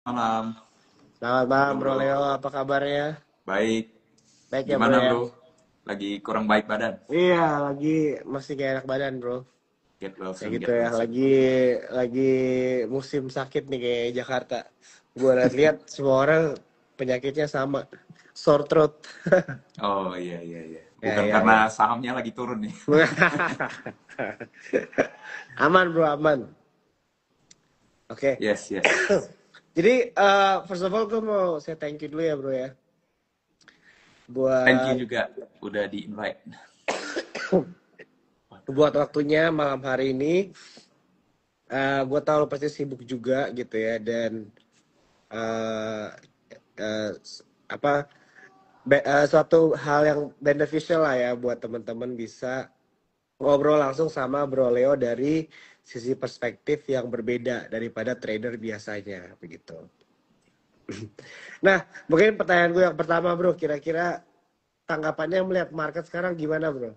Malam, Selamat halo malam Bro bro. Leo, apa kabarnya? Baik, Baik ya Bro gimana ya? bro? Lagi kurang baik badan? Iya, lagi masih gak enak badan Bro. Get well Kayak soon, gitu get ya, well soon. lagi musim sakit nih kayak Jakarta. Gue lihat semua orang penyakitnya sama, sore throat. Oh iya iya iya. Ya Bukan ya karena ya. sahamnya lagi turun nih. Aman Bro, aman. Oke. Yes yes. Jadi first of all gue mau saya thank you dulu ya Bro ya. Thank you Buat juga udah di invite. buat waktunya malam hari ini. Gue tahu lo pasti sibuk juga gitu ya dan eh eh, apa suatu hal yang beneficial lah ya buat teman-teman bisa ngobrol langsung sama Bro Leo dari sisi perspektif yang berbeda daripada trader biasanya begitu. Nah, mungkin pertanyaan gue yang pertama Bro, kira-kira tanggapannya melihat market sekarang gimana Bro?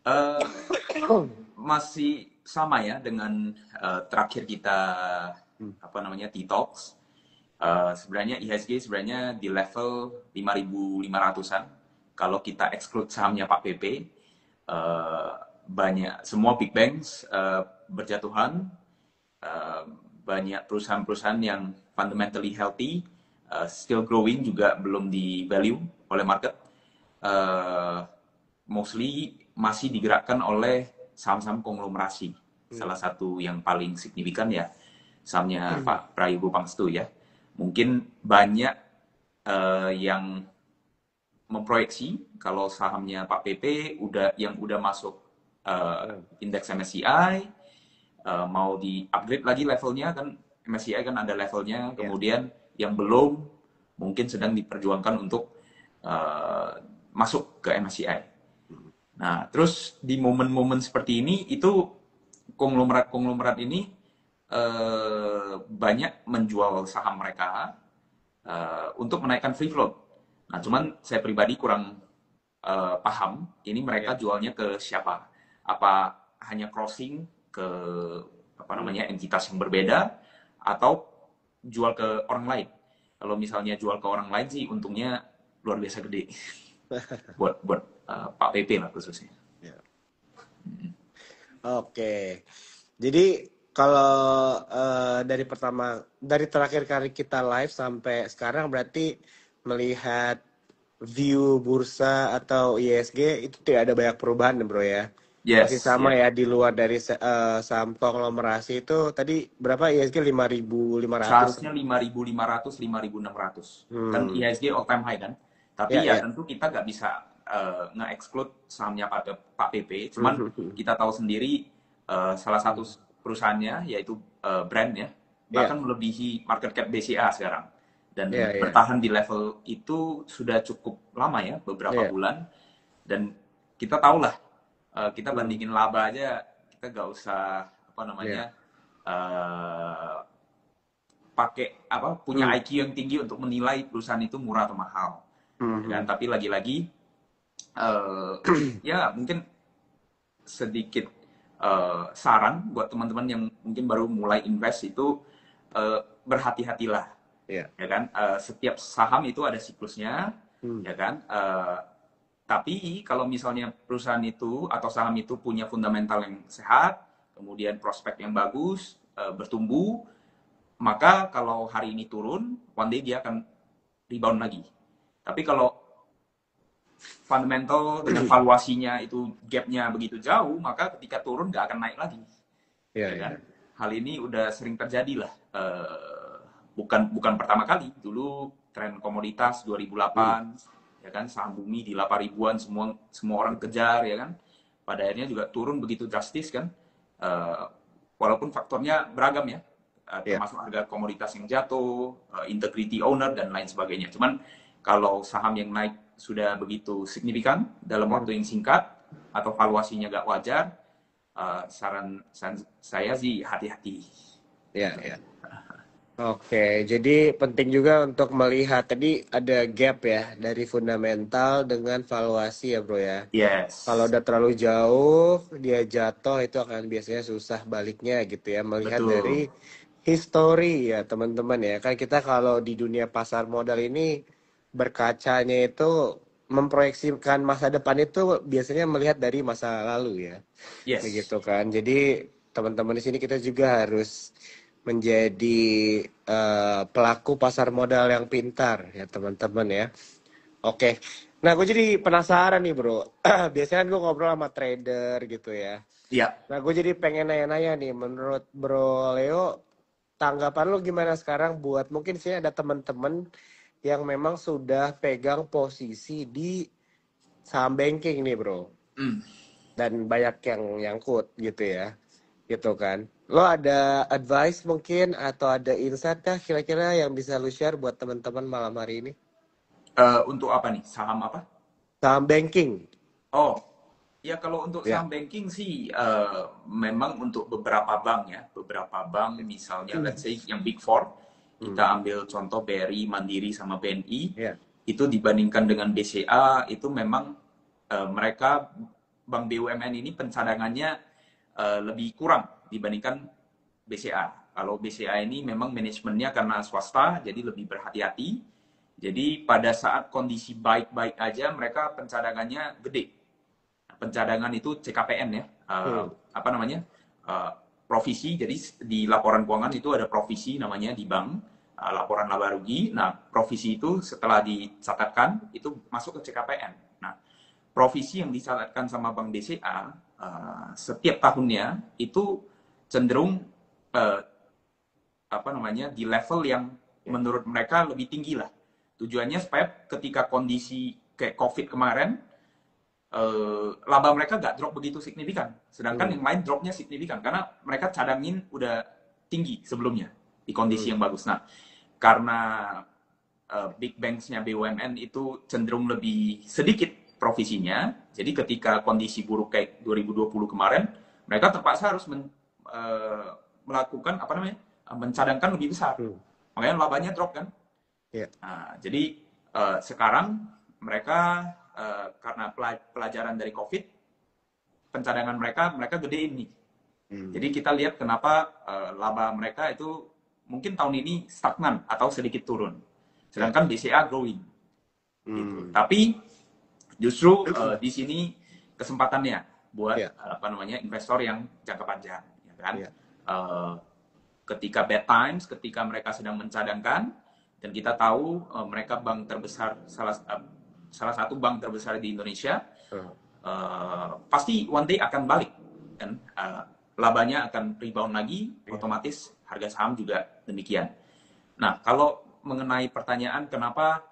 Eh, Masih sama ya dengan terakhir kita apa namanya T-Talks. Sebenarnya IHSG sebenarnya di level 5.500-an. Kalau kita exclude sahamnya Pak PP, eh, banyak semua big banks berjatuhan, eh, banyak perusahaan-perusahaan yang fundamentally healthy, still growing juga belum di value oleh market. Eh, Mostly masih digerakkan oleh saham-saham konglomerasi. Hmm. Salah satu yang paling signifikan ya sahamnya Pak Prayogo Pangstu ya. Mungkin banyak yang memproyeksi kalau sahamnya Pak PP udah masuk indeks MSCI, mau di upgrade lagi levelnya kan, MSCI kan ada levelnya, Ya. kemudian yang belum mungkin sedang diperjuangkan untuk eh, masuk ke MSCI. Nah, terus di momen-momen seperti ini itu konglomerat-konglomerat ini banyak menjual saham mereka untuk menaikkan free float. Nah, cuman saya pribadi kurang paham ini mereka Ya. jualnya ke siapa. Apa hanya crossing ke apa namanya entitas yang berbeda atau jual ke orang lain. Kalau misalnya jual ke orang lain sih untungnya luar biasa gede buat buat Pak PP lah khususnya. Ya. Oke. Jadi kalau dari terakhir kali kita live sampai sekarang berarti melihat view bursa atau ISG itu tidak ada banyak perubahan ya, Bro ya. Masih Yes, sama yes. ya di luar dari saham konglomerasi itu tadi berapa ISG 5.500. Seharusnya 5.500, 5.600. Kan Hmm. IHSG all time high kan. Tapi Ya ya ya. tentu kita nggak bisa nge-exclude sahamnya Pak PP. Cuman Hmm. kita tahu sendiri salah satu Hmm. perusahaannya yaitu brand ya bahkan Ya. melebihi market cap BCA sekarang dan Ya ya. bertahan di level itu sudah cukup lama ya, beberapa Ya. bulan. Dan kita tahulah kita Hmm. bandingin laba aja, kita nggak usah apa Ya. namanya eh, pakai apa punya Hmm. IQ yang tinggi untuk menilai perusahaan itu murah atau mahal, ya kan? Hmm. Tapi lagi-lagi eh, ya mungkin sedikit saran buat teman-teman yang mungkin baru mulai invest itu berhati-hatilah, Ya. ya kan? Setiap saham itu ada siklusnya, Hmm. ya kan? Tapi kalau misalnya perusahaan itu atau saham itu punya fundamental yang sehat, kemudian prospek yang bagus, bertumbuh, maka kalau hari ini turun, one day dia akan rebound lagi. Tapi kalau fundamental dengan valuasinya itu gapnya begitu jauh, maka ketika turun nggak akan naik lagi, Ya ya kan? ya. Hal ini udah sering terjadi lah. Bukan bukan pertama kali. Dulu tren komoditas Hmm. 2008, ya kan, saham bumi di 8 ribuan semua semua orang kejar, ya kan. Pada akhirnya juga turun begitu drastis kan. Eh, Walaupun faktornya beragam ya, Ya. termasuk harga komoditas yang jatuh, integrity owner dan lain sebagainya. Cuman kalau saham yang naik sudah begitu signifikan dalam Hmm. waktu yang singkat atau valuasinya gak wajar, saran saya sih hati-hati. Ya ya. Oke, jadi penting juga untuk melihat tadi ada gap ya dari fundamental dengan valuasi ya bro ya. Kalau Yes, udah terlalu jauh dia jatuh itu akan biasanya susah baliknya gitu ya. Melihat dari betul. history ya teman-teman ya. Kan kita kalau di dunia pasar modal ini berkacanya itu memproyeksikan masa depan itu biasanya melihat dari masa lalu ya. Yes. Begitu kan. Jadi teman-teman di sini kita juga harus menjadi pelaku pasar modal yang pintar ya teman-teman ya. Oke. Nah, gue jadi penasaran nih, Bro. Biasanya kan gue ngobrol sama trader gitu ya. Iya. Nah, gue jadi pengen nanya-nanya nih, menurut Bro Leo, tanggapan lo gimana sekarang buat mungkin sih ada teman-teman yang memang sudah pegang posisi di saham banking nih, Bro. Hmm. Dan banyak yang nyangkut gitu ya. Gitu kan. Lo ada advice mungkin atau ada insight kah kira-kira yang bisa lo share buat teman-teman malam hari ini? Untuk apa nih? Saham apa? Saham banking. Oh, ya kalau untuk Ya. saham banking sih memang untuk beberapa bank ya, beberapa bank misalnya let's say yang Big Four, Hmm. kita ambil contoh BRI, Mandiri sama BNI, Ya. itu dibandingkan dengan BCA itu memang mereka bank BUMN ini pencadangannya lebih kurang dibandingkan BCA. Kalau BCA ini memang manajemennya karena swasta, jadi lebih berhati-hati. Jadi pada saat kondisi baik-baik aja mereka pencadangannya gede. Pencadangan itu CKPN ya, Hmm. apa namanya, eh, provisi. Jadi di laporan keuangan itu ada provisi namanya di bank, laporan laba rugi. Nah, provisi itu setelah dicatatkan itu masuk ke CKPN. Nah, provisi yang dicatatkan sama Bank BCA setiap tahunnya itu cenderung eh, apa namanya di level yang Ya. menurut mereka lebih tinggi lah. Tujuannya supaya ketika kondisi kayak COVID kemarin laba mereka nggak drop begitu signifikan. Sedangkan Hmm. yang lain dropnya signifikan karena mereka cadangin udah tinggi sebelumnya di kondisi Hmm. yang bagus. Nah, karena big banks-nya BUMN itu cenderung lebih sedikit provisinya, jadi ketika kondisi buruk kayak 2020 kemarin, mereka terpaksa harus melakukan apa namanya, mencadangkan lebih besar. Hmm. Makanya labanya drop kan. Ya. Nah, jadi sekarang mereka karena pelajaran dari COVID, pencadangan mereka gedein nih. Hmm. Jadi kita lihat kenapa laba mereka itu mungkin tahun ini stagnan atau sedikit turun. Ya. Sedangkan BCA growing gitu. Hmm. Tapi justru di sini kesempatannya buat Ya. apa namanya investor yang jangka panjang, ya kan? Ya. Uh, Ketika bad times, ketika mereka sedang mencadangkan, dan kita tahu mereka bank terbesar, salah satu bank terbesar di Indonesia, Hmm. pasti one day akan balik, kan? Labanya akan rebound lagi, Ya. otomatis harga saham juga demikian. Nah, kalau mengenai pertanyaan kenapa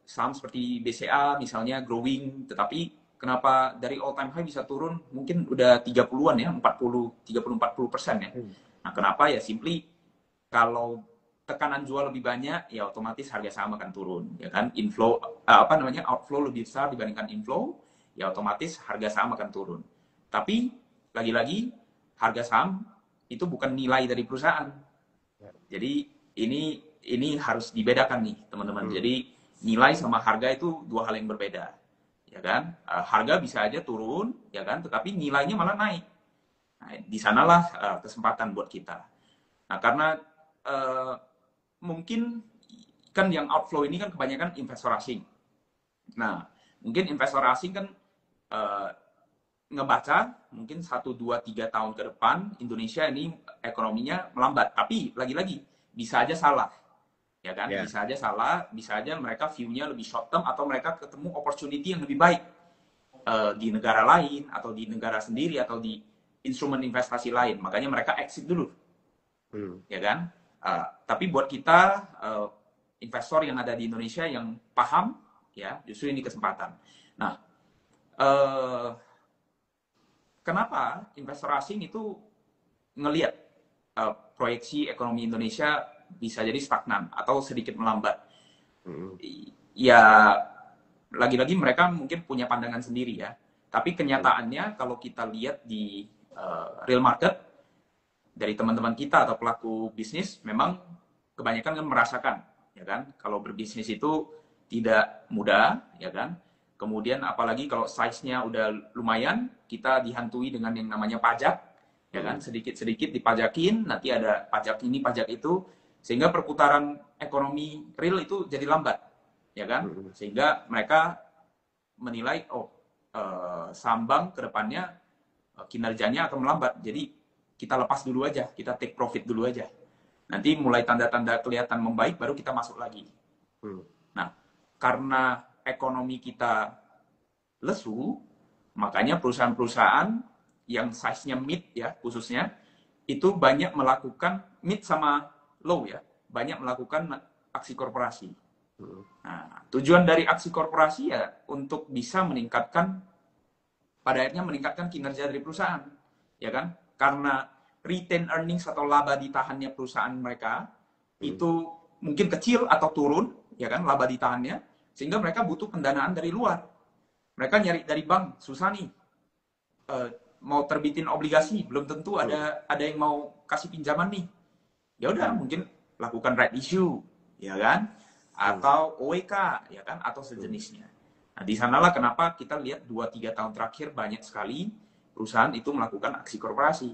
saham seperti BCA misalnya growing, tetapi kenapa dari all time high bisa turun mungkin udah 30-an ya, 30-40% ya. Hmm. Nah, kenapa ya simply kalau tekanan jual lebih banyak ya otomatis harga saham akan turun, ya kan? Inflow apa namanya, outflow lebih besar dibandingkan inflow, ya otomatis harga saham akan turun. Tapi lagi-lagi harga saham itu bukan nilai dari perusahaan. Ya. Jadi ini harus dibedakan nih, teman-teman. Hmm. Jadi nilai sama harga itu dua hal yang berbeda, ya kan? Harga bisa aja turun, ya kan? Tetapi nilainya malah naik. Nah, di sanalah kesempatan buat kita. Nah, karena mungkin kan yang outflow ini kan kebanyakan investor asing. Nah, mungkin investor asing kan eh, ngebaca mungkin 1, 2, 3 tahun ke depan Indonesia ini ekonominya melambat. Tapi lagi-lagi bisa aja salah, ya kan? Ya. Bisa aja salah, bisa aja mereka view-nya lebih short term atau mereka ketemu opportunity yang lebih baik di negara lain atau di negara sendiri atau di instrumen investasi lain. Makanya mereka exit dulu, Hmm. ya kan? Tapi buat kita investor yang ada di Indonesia yang paham, ya justru ini kesempatan. Nah, kenapa investor asing itu ngelihat proyeksi ekonomi Indonesia bisa jadi stagnan atau sedikit melambat? Hmm. Ya lagi-lagi mereka mungkin punya pandangan sendiri ya. Tapi kenyataannya kalau kita lihat di real market dari teman-teman kita atau pelaku bisnis memang kebanyakan kan merasakan, ya kan? Kalau berbisnis itu tidak mudah, ya kan? Kemudian apalagi kalau size-nya udah lumayan, kita dihantui dengan yang namanya pajak. ya kan? Sedikit-sedikit dipajakin, nanti ada pajak ini, pajak itu, sehingga perputaran ekonomi real itu jadi lambat, ya kan? Sehingga mereka menilai, oh, saham bank ke depannya kinerjanya akan melambat, jadi kita lepas dulu aja, kita take profit dulu aja. Nanti mulai tanda-tanda kelihatan membaik, baru kita masuk lagi. Nah, karena ekonomi kita lesu, makanya perusahaan-perusahaan yang size-nya mid ya khususnya, itu banyak melakukan mid sama low ya, banyak melakukan aksi korporasi. Nah, tujuan dari aksi korporasi ya untuk bisa meningkatkan, pada akhirnya meningkatkan kinerja dari perusahaan, ya kan? Karena retain earnings atau laba ditahannya perusahaan mereka itu mungkin kecil atau turun, ya kan, laba ditahannya, sehingga mereka butuh pendanaan dari luar. Mereka nyari dari bank, susah nih, mau terbitin obligasi, belum tentu ada yang mau kasih pinjaman nih. Ya udah, mungkin lakukan right issue, ya kan, atau OWK, ya kan, atau sejenisnya. Nah, di sanalah kenapa kita lihat 2-3 tahun terakhir banyak sekali perusahaan itu melakukan aksi korporasi.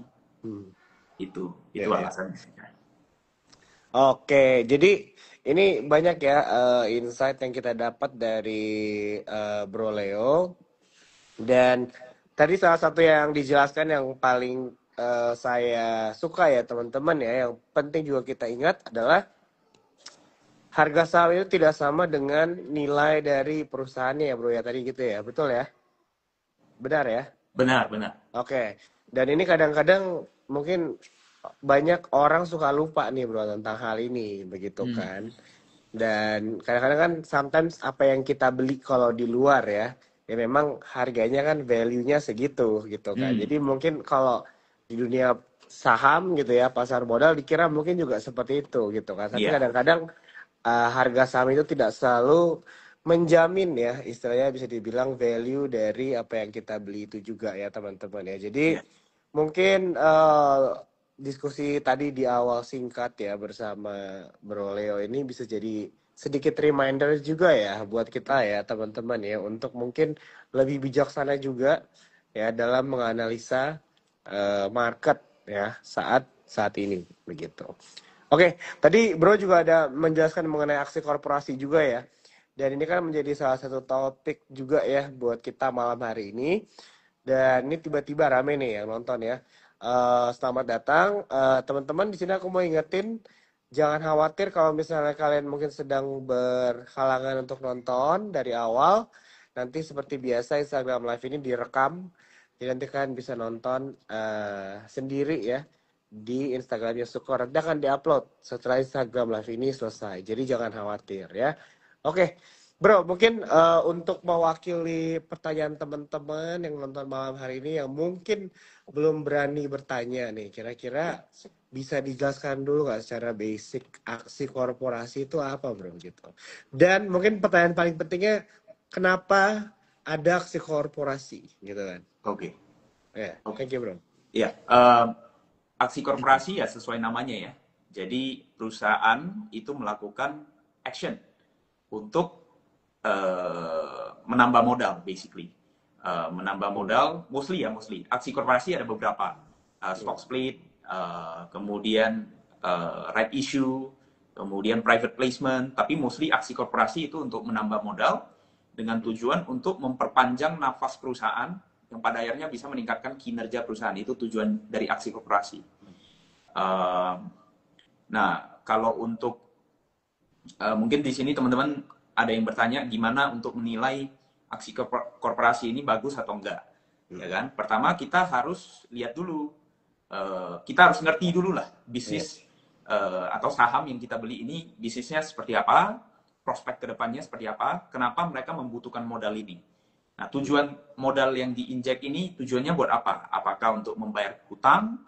Itu alasannya. Oke, jadi ini banyak ya insight yang kita dapat dari Bro Leo. Dan tadi salah satu yang dijelaskan yang paling saya suka ya teman-teman ya, yang penting juga kita ingat adalah harga saham itu tidak sama dengan nilai dari perusahaannya ya bro ya, tadi gitu ya, betul ya? Benar ya? Benar. Oke, dan ini kadang-kadang mungkin banyak orang suka lupa nih bro tentang hal ini, begitu kan? Dan kadang-kadang kan sometimes apa yang kita beli kalau di luar ya memang harganya kan value-nya segitu gitu kan. Jadi mungkin kalau di dunia saham gitu ya, pasar modal dikira mungkin juga seperti itu gitu kan. Tapi kadang-kadang harga saham itu tidak selalu menjamin ya, istilahnya bisa dibilang value dari apa yang kita beli itu juga ya teman-teman ya. Jadi mungkin diskusi tadi di awal singkat ya bersama Bro Leo ini bisa jadi sedikit reminder juga ya buat kita ya teman-teman ya, untuk mungkin lebih bijaksana juga ya dalam menganalisa market ya saat ini begitu. Oke, tadi Bro juga ada menjelaskan mengenai aksi korporasi juga ya. Dan ini kan menjadi salah satu topik juga ya buat kita malam hari ini. Dan ini tiba-tiba rame nih yang nonton ya. Selamat datang teman-teman. Di sini aku mau ingetin, jangan khawatir kalau misalnya kalian mungkin sedang berhalangan untuk nonton dari awal. Nanti seperti biasa Instagram Live ini direkam. Jadi nanti kalian bisa nonton sendiri ya di Instagramnya Sukor. Nanti akan diupload setelah Instagram Live ini selesai. Jadi jangan khawatir ya. Oke, Bro, mungkin untuk mewakili pertanyaan teman-teman yang nonton malam hari ini yang mungkin belum berani bertanya nih, kira-kira bisa dijelaskan dulu nggak secara basic aksi korporasi itu apa, Bro? Gitu. Dan mungkin pertanyaan paling pentingnya, kenapa ada aksi korporasi, gitu kan? Oke. Ya, thank you, Bro. Ya, aksi korporasi ya sesuai namanya ya. Jadi perusahaan itu melakukan action untuk menambah modal, basically. Menambah modal, mostly. Aksi korporasi ada beberapa. Stock split, kemudian right issue, kemudian private placement, tapi mostly aksi korporasi itu untuk menambah modal dengan tujuan untuk memperpanjang nafas perusahaan yang pada akhirnya bisa meningkatkan kinerja perusahaan. Itu tujuan dari aksi korporasi. Nah, kalau untuk mungkin di sini teman-teman ada yang bertanya gimana untuk menilai aksi korporasi ini bagus atau enggak, ya kan? Pertama kita harus lihat dulu, kita harus ngerti dulu lah bisnis atau saham yang kita beli ini bisnisnya seperti apa, prospek kedepannya seperti apa, kenapa mereka membutuhkan modal ini. Nah, tujuan modal yang diinjek ini tujuannya buat apa? Apakah untuk membayar hutang?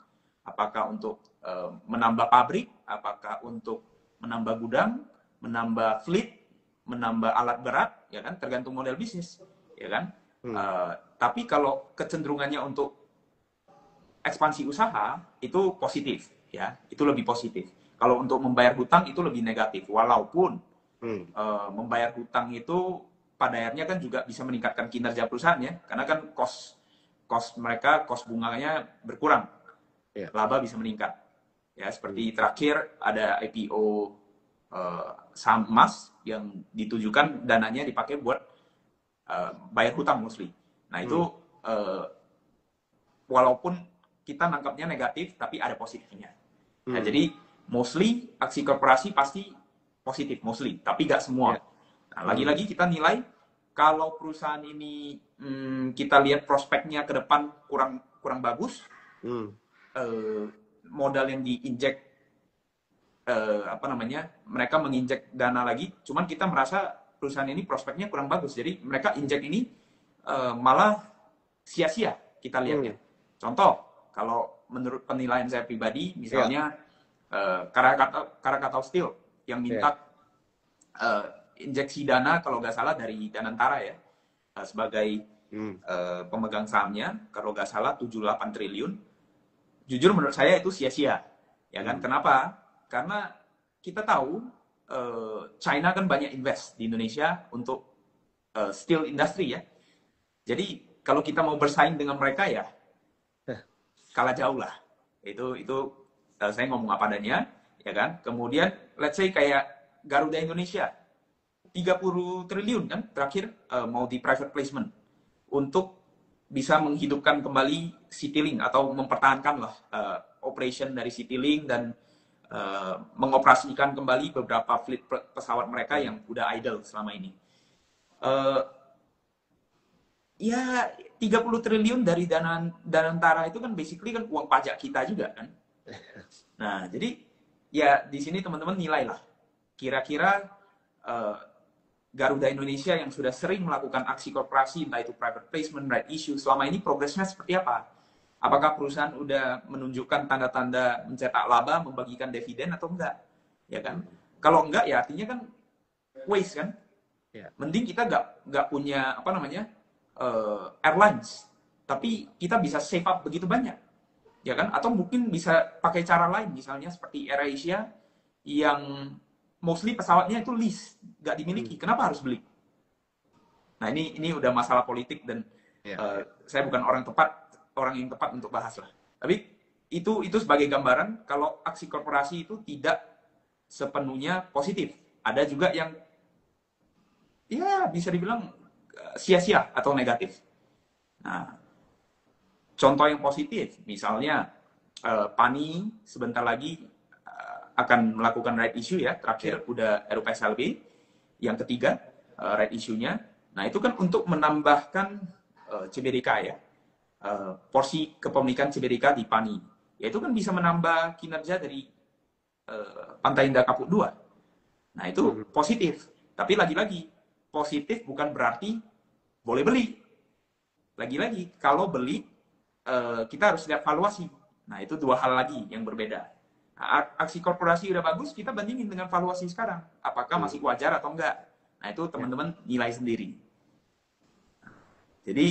Apakah untuk menambah pabrik? Apakah untuk menambah gudang? Menambah fleet? Menambah alat berat? Ya kan? Tergantung model bisnis, ya kan? Tapi kalau kecenderungannya untuk ekspansi usaha itu positif, ya, itu lebih positif. Kalau untuk membayar hutang itu lebih negatif, walaupun membayar hutang itu pada akhirnya kan juga bisa meningkatkan kinerja perusahaan ya, karena kan cost mereka, cost bunganya berkurang. Ya. laba bisa meningkat. Ya, seperti terakhir ada IPO saham emas yang ditujukan dananya dipakai buat bayar hutang mostly. Nah itu walaupun kita nangkapnya negatif, tapi ada positifnya. Nah, jadi mostly aksi korporasi pasti positif, mostly, tapi nggak semua. Ya. Nah, lagi-lagi kita nilai kalau perusahaan ini kita lihat prospeknya ke depan kurang kurang bagus, modal yang diinjek apa namanya, mereka menginjek dana lagi, cuman kita merasa perusahaan ini prospeknya kurang bagus, jadi mereka injek ini malah sia-sia kita lihatnya. Contoh, kalau menurut penilaian saya pribadi, misalnya Krakatau Steel yang minta injeksi dana kalau nggak salah dari Danantara ya, sebagai pemegang sahamnya, kalau nggak salah 78 triliun. Jujur menurut saya itu sia-sia, ya kan? Kenapa? Karena kita tahu China kan banyak invest di Indonesia untuk steel industry ya. Jadi kalau kita mau bersaing dengan mereka ya kalah jauh lah. Itu saya ngomong apa adanya, ya kan? Kemudian let's say kayak Garuda Indonesia 30 triliun kan terakhir mau di private placement untuk bisa menghidupkan kembali Citylink atau mempertahankan lah operation dari Citylink dan mengoperasikan kembali beberapa fleet pesawat mereka yang udah idle selama ini. Ya 30 triliun dari Danantara itu kan basically kan uang pajak kita juga kan. Nah, jadi ya di sini teman-teman nilai lah. Kira-kira Garuda Indonesia yang sudah sering melakukan aksi korporasi, entah itu private placement, right issue, selama ini progresnya seperti apa? Apakah perusahaan udah menunjukkan tanda-tanda mencetak laba, membagikan dividen atau enggak? Ya kan? Kalau enggak ya artinya kan waste kan? Mending kita nggak punya apa namanya airlines, tapi kita bisa save up begitu banyak, ya kan? Atau mungkin bisa pakai cara lain, misalnya seperti AirAsia yang mostly pesawatnya itu lease, nggak dimiliki. Kenapa harus beli? Nah ini udah masalah politik dan saya bukan orang yang tepat untuk bahas lah. Tapi itu sebagai gambaran kalau aksi korporasi itu tidak sepenuhnya positif. Ada juga yang ya bisa dibilang sia-sia atau negatif. Nah, contoh yang positif, misalnya Pani sebentar lagi akan melakukan right issue ya, terakhir udah RUPSLB, yang ketiga right issue-nya. Nah itu kan untuk menambahkan CBDK ya, porsi kepemilikan CBDK di Pani. Ya itu kan bisa menambah kinerja dari Pantai Indah Kapuk 2. Nah itu positif. Tapi lagi-lagi, positif bukan berarti boleh beli. Lagi-lagi, kalau beli, kita harus lihat valuasi. Nah, itu dua hal lagi yang berbeda. Nah, aksi korporasi udah bagus, kita bandingin dengan valuasi sekarang. Apakah masih wajar atau enggak? Nah, itu teman-teman nilai sendiri. Jadi,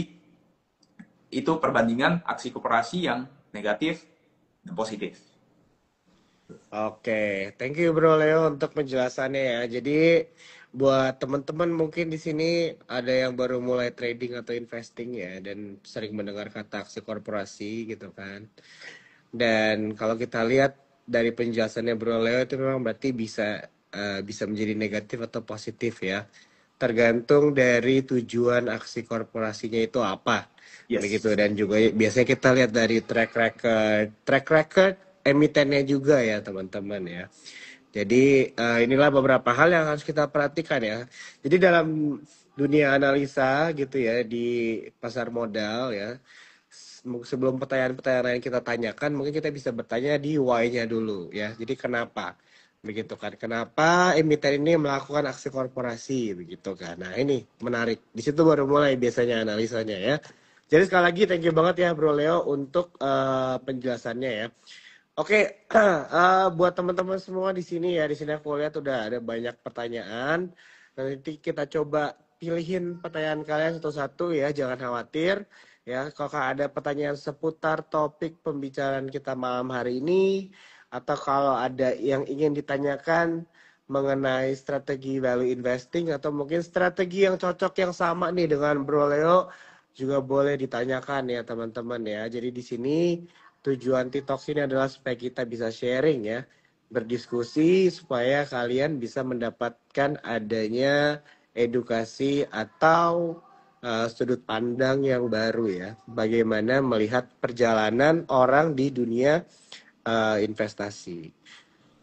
itu perbandingan aksi korporasi yang negatif dan positif. Oke, thank you Bro Leo untuk penjelasannya ya. Jadi buat teman-teman mungkin di sini ada yang baru mulai trading atau investing ya dan sering mendengar kata aksi korporasi gitu kan. Dan kalau kita lihat dari penjelasannya Bro Leo itu memang berarti bisa menjadi negatif atau positif ya. Tergantung dari tujuan aksi korporasinya itu apa. Yes. Begitu, dan juga biasanya kita lihat dari track record emitennya juga ya teman-teman ya. Jadi inilah beberapa hal yang harus kita perhatikan ya. Jadi dalam dunia analisa gitu ya di pasar modal ya, sebelum pertanyaan-pertanyaan yang kita tanyakan, mungkin kita bisa bertanya di why-nya dulu ya. Jadi kenapa? Begitu kan. Kenapa emiten ini melakukan aksi korporasi begitu kan. Nah, ini menarik. Di situ baru mulai biasanya analisanya ya. Jadi sekali lagi thank you banget ya Bro Leo untuk penjelasannya ya. Oke, buat teman-teman semua di sini ya, di sini aku lihat udah ada banyak pertanyaan. Nanti kita coba pilihin pertanyaan kalian satu-satu ya, jangan khawatir. Ya, kalau ada pertanyaan seputar topik pembicaraan kita malam hari ini, atau kalau ada yang ingin ditanyakan mengenai strategi value investing, atau mungkin strategi yang cocok yang sama nih dengan Bro Leo, juga boleh ditanyakan ya teman-teman ya. Jadi di sini tujuan TikTok ini adalah supaya kita bisa sharing ya, berdiskusi supaya kalian bisa mendapatkan adanya edukasi atau sudut pandang yang baru ya, bagaimana melihat perjalanan orang di dunia investasi.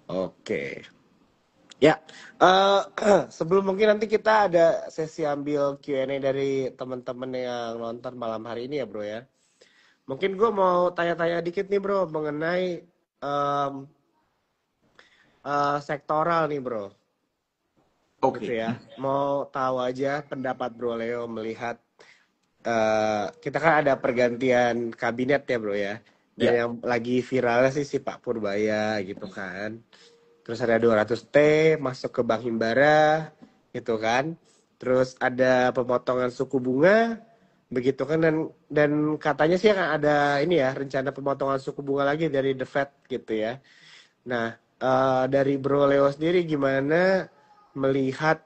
Oke. Ya, eh, sebelum mungkin nanti kita ada sesi ambil Q&A dari teman-teman yang nonton malam hari ini ya bro ya. Mungkin gue mau tanya-tanya dikit nih bro mengenai em, sektoral nih bro, gitu Oke. ya. Mau tahu aja pendapat bro Leo melihat kita kan ada pergantian kabinet ya bro ya. Dan Ya. yang lagi viralnya sih si Pak Purbaya gitu kan. Terus ada 200T masuk ke Bank Himbara gitu kan. Terus ada pemotongan suku bunga begitu kan, dan katanya sih akan ada ini ya rencana pemotongan suku bunga lagi dari The Fed gitu ya. Nah, dari Bro Leo sendiri gimana melihat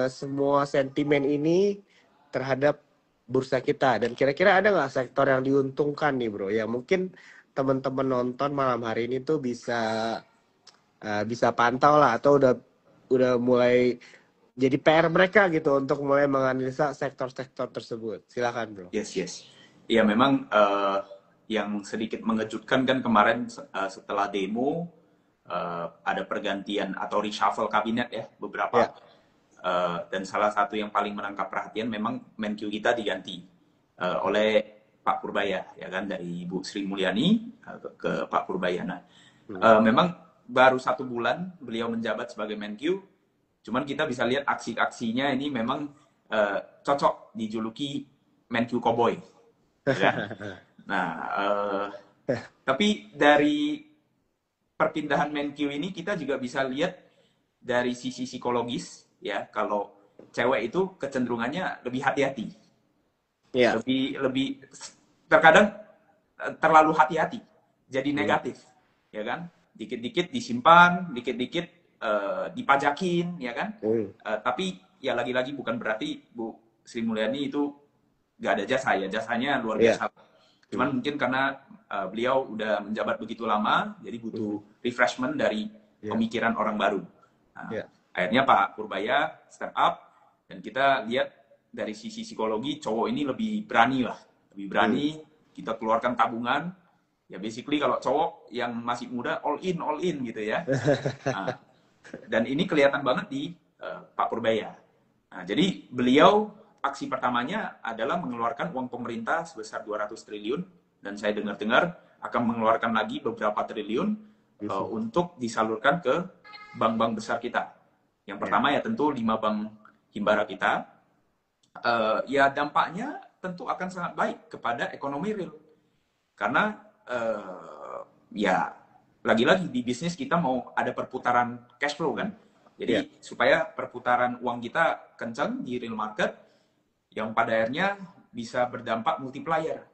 semua sentimen ini terhadap bursa kita, dan kira-kira ada nggak sektor yang diuntungkan nih Bro, yang mungkin teman-teman nonton malam hari ini tuh bisa pantau lah, atau udah mulai jadi PR mereka gitu untuk mulai menganalisa sektor-sektor tersebut. Silakan bro. Yes, yes. Ya memang yang sedikit mengejutkan kan kemarin setelah demo ada pergantian atau reshuffle kabinet ya beberapa. Ya, Dan salah satu yang paling menangkap perhatian memang Menkyu kita diganti oleh Pak Purbaya ya kan, dari Ibu Sri Mulyani ke Pak Purbaya. Nah, memang baru 1 bulan beliau menjabat sebagai Menkyu, cuman kita bisa lihat aksi-aksinya ini memang cocok dijuluki Menkyu Cowboy, ya kan? Nah, tapi dari perpindahan Menkyu ini kita juga bisa lihat dari sisi psikologis ya, kalau cewek itu kecenderungannya lebih hati-hati, ya, lebih terkadang terlalu hati-hati, jadi negatif, ya kan? Dikit-dikit disimpan, dikit-dikit dipajakin, ya kan? Tapi ya lagi-lagi bukan berarti Bu Sri Mulyani itu nggak ada jasa ya, jasanya luar biasa. Cuman mungkin karena beliau udah menjabat begitu lama, jadi butuh refreshment dari pemikiran orang baru. Nah, akhirnya Pak Purbaya step up, dan kita lihat dari sisi psikologi cowok ini lebih berani lah, lebih berani. Kita keluarkan tabungan, ya basically kalau cowok yang masih muda all in gitu ya. Nah, dan ini kelihatan banget di Pak Purbaya. Nah, jadi beliau aksi pertamanya adalah mengeluarkan uang pemerintah sebesar 200 triliun, dan saya dengar-dengar akan mengeluarkan lagi beberapa triliun untuk disalurkan ke bank-bank besar kita. Yang pertama ya tentu 5 bank himbara kita. Ya dampaknya tentu akan sangat baik kepada ekonomi real. Karena ya lagi-lagi di bisnis kita mau ada perputaran cash flow kan. Jadi supaya perputaran uang kita kencang di real market, yang pada akhirnya bisa berdampak multiplier.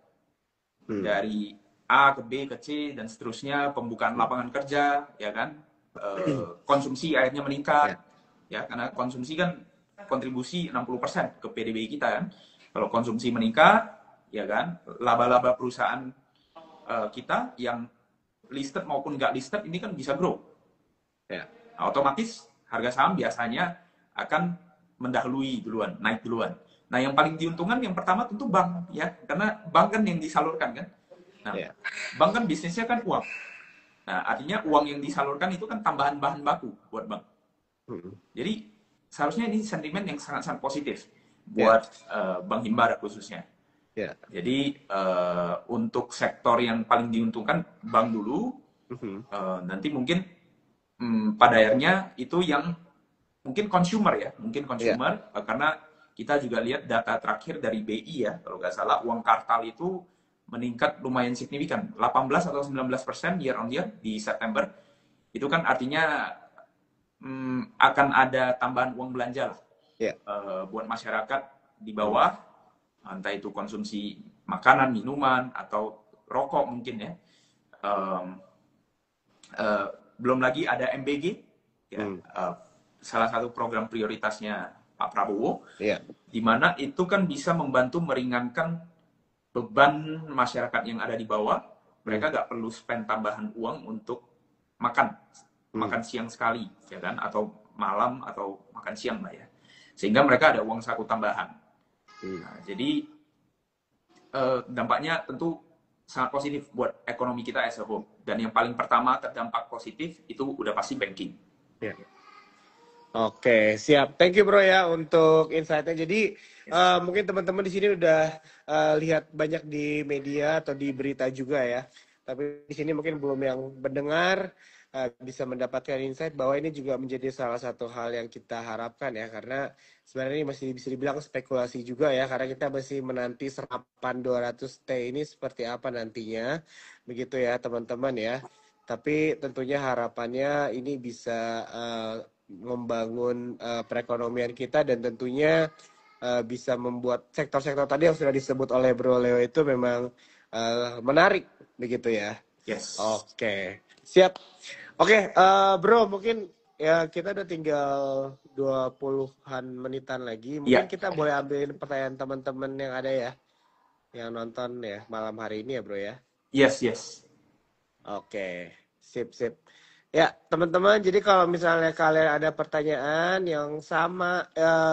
Dari A ke B ke C dan seterusnya, pembukaan lapangan kerja, ya kan, konsumsi akhirnya meningkat, ya karena konsumsi kan kontribusi 60% ke PDB kita kan. Kalau konsumsi meningkat, ya kan, laba-laba perusahaan kita yang listed maupun nggak listed ini kan bisa grow. Nah, otomatis harga saham biasanya akan mendahului duluan, naik duluan. Nah, yang paling diuntungkan yang pertama tentu bank ya, karena bank kan yang disalurkan kan. Nah, bank kan bisnisnya kan uang. Nah, artinya uang yang disalurkan itu kan tambahan bahan baku buat bank. Jadi seharusnya ini sentimen yang sangat-sangat positif buat Bank Himbara khususnya. Jadi untuk sektor yang paling diuntungkan bank dulu, nanti mungkin pada akhirnya itu yang mungkin consumer ya, karena kita juga lihat data terakhir dari BI ya, kalau nggak salah uang kartal itu meningkat lumayan signifikan, 18 atau 19% year on year di September. Itu kan artinya akan ada tambahan uang belanja lah buat masyarakat di bawah, entah itu konsumsi makanan, minuman, atau rokok mungkin ya. Belum lagi ada MBG, ya, salah satu program prioritasnya Pak Prabowo, di mana itu kan bisa membantu meringankan beban masyarakat yang ada di bawah, mereka nggak perlu spend tambahan uang untuk makan siang sekali, ya kan, atau malam atau makan siang lah ya, sehingga mereka ada uang saku tambahan. Nah, jadi dampaknya tentu sangat positif buat ekonomi kita as a whole. Dan yang paling pertama terdampak positif itu udah pasti banking. Ya. Oke, siap. Thank you bro ya untuk insight-nya. Jadi mungkin teman-teman di sini udah lihat banyak di media atau di berita juga ya. Tapi di sini mungkin belum yang mendengar bisa mendapatkan insight bahwa ini juga menjadi salah satu hal yang kita harapkan ya, karena sebenarnya ini masih bisa dibilang spekulasi juga ya, karena kita masih menanti serapan 200T ini seperti apa nantinya, begitu ya teman-teman ya. Tapi tentunya harapannya ini bisa membangun perekonomian kita, dan tentunya bisa membuat sektor-sektor tadi yang sudah disebut oleh Bro Leo itu memang menarik begitu ya. Yes. Oke, siap. Oke, Bro, mungkin ya kita udah tinggal 20-an menitan lagi. Mungkin kita boleh ambilin pertanyaan teman-teman yang ada ya, yang nonton ya malam hari ini ya, Bro ya. Yes. Oke, sip. Ya, teman-teman, jadi kalau misalnya kalian ada pertanyaan yang sama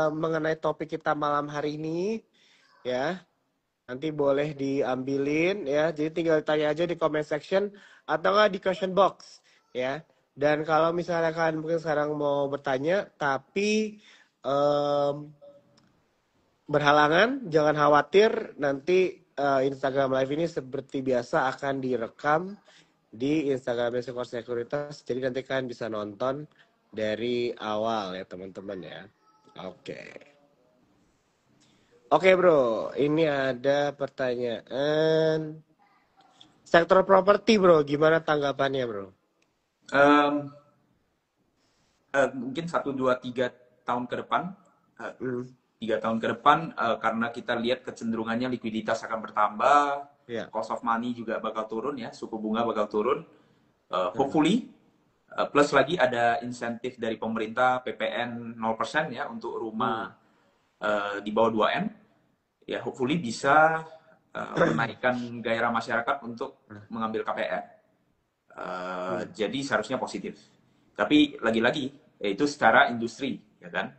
mengenai topik kita malam hari ini, ya, nanti boleh diambilin ya. Jadi tinggal tanya aja di comment section atau nggak di question box, ya. Dan kalau misalnya kalian mungkin sekarang mau bertanya, tapi berhalangan, jangan khawatir. Nanti Instagram Live ini seperti biasa akan direkam di Instagram Sekor Sekuritas, jadi nanti kalian bisa nonton dari awal ya teman-teman ya. Oke bro, ini ada pertanyaan sektor properti bro, gimana tanggapannya bro? Mungkin 1, 2, 3 tahun ke depan, 3 tahun ke depan, karena kita lihat kecenderungannya likuiditas akan bertambah, cost of money juga bakal turun ya, suku bunga bakal turun, hopefully, plus lagi ada insentif dari pemerintah PPN 0% ya untuk rumah di bawah 2M, ya hopefully bisa menaikkan gairah masyarakat untuk mengambil KPR. Jadi seharusnya positif. Tapi lagi-lagi itu secara industri, ya kan.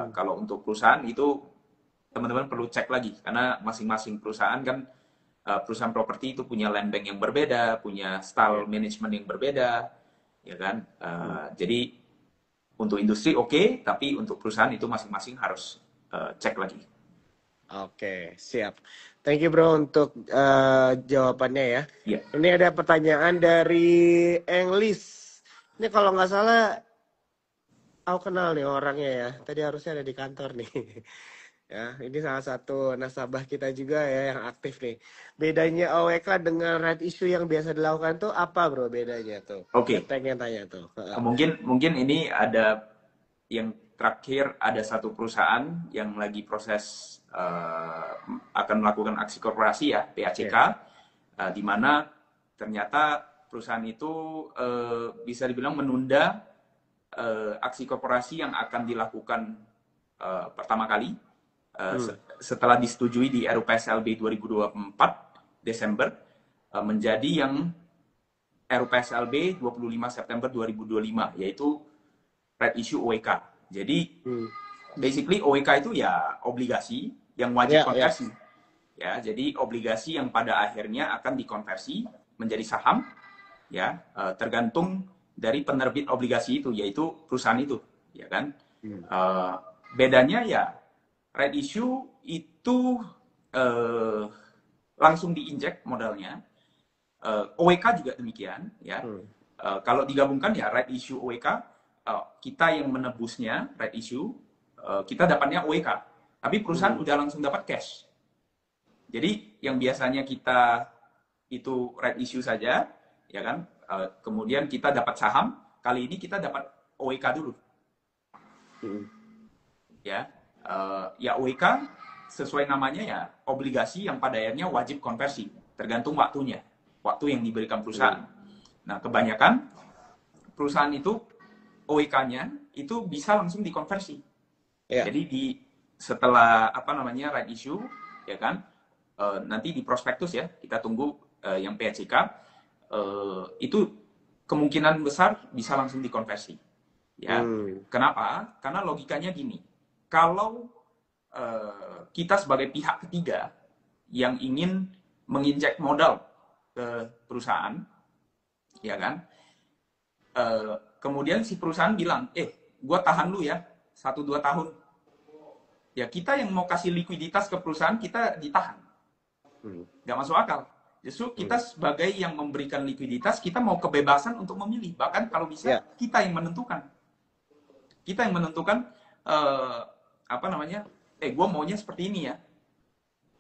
Kalau untuk perusahaan itu teman-teman perlu cek lagi, karena masing-masing perusahaan kan, perusahaan properti itu punya land bank yang berbeda, punya style manajemen yang berbeda, ya kan. Jadi untuk industri oke, tapi untuk perusahaan itu masing-masing harus cek lagi. Oke, siap. Thank you bro untuk jawabannya ya. Yeah. Ini ada pertanyaan dari Englis. Ini kalau nggak salah, aku kenal nih orangnya ya. Tadi harusnya ada di kantor nih. Ya, ini salah satu nasabah kita juga ya yang aktif nih. Bedanya OWK dengan right issue yang biasa dilakukan tuh apa bro bedanya tuh? Oke. Pengen tanya tuh. Mungkin ini ada yang terakhir, ada satu perusahaan yang lagi proses akan melakukan aksi korporasi ya, PACK, di mana ternyata perusahaan itu bisa dibilang menunda aksi korporasi yang akan dilakukan pertama kali setelah disetujui di RUPSLB 2024 Desember menjadi yang RUPSLB 25 September 2025, yaitu right issue OWK. Jadi basically OWK itu ya obligasi yang wajib konversi. Ya, jadi obligasi yang pada akhirnya akan dikonversi menjadi saham, ya, tergantung dari penerbit obligasi itu, yaitu perusahaan itu, ya kan. Bedanya ya right issue itu langsung diinjek modalnya, OWK juga demikian, ya. Kalau digabungkan ya right issue OWK, kita yang menebusnya right issue, kita dapatnya OWK, tapi perusahaan udah langsung dapat cash. Jadi yang biasanya kita itu right issue saja, ya kan, kemudian kita dapat saham, kali ini kita dapat OWK dulu. Ya, OWK sesuai namanya ya obligasi yang pada akhirnya wajib konversi, tergantung waktunya, waktu yang diberikan perusahaan. Nah, kebanyakan perusahaan itu OWK-nya itu bisa langsung dikonversi. Jadi setelah right issue, ya kan, nanti di prospektus ya, kita tunggu yang PACK, itu kemungkinan besar bisa langsung dikonversi. Ya, kenapa? Karena logikanya gini, kalau kita sebagai pihak ketiga yang ingin menginjek modal ke perusahaan, ya kan? Kemudian si perusahaan bilang, gue tahan lu ya 1-2 tahun. Ya kita yang mau kasih likuiditas ke perusahaan kita ditahan, nggak masuk akal. Justru kita sebagai yang memberikan likuiditas, kita mau kebebasan untuk memilih. Bahkan kalau bisa kita yang menentukan. Kita yang menentukan apa namanya? Gue maunya seperti ini ya.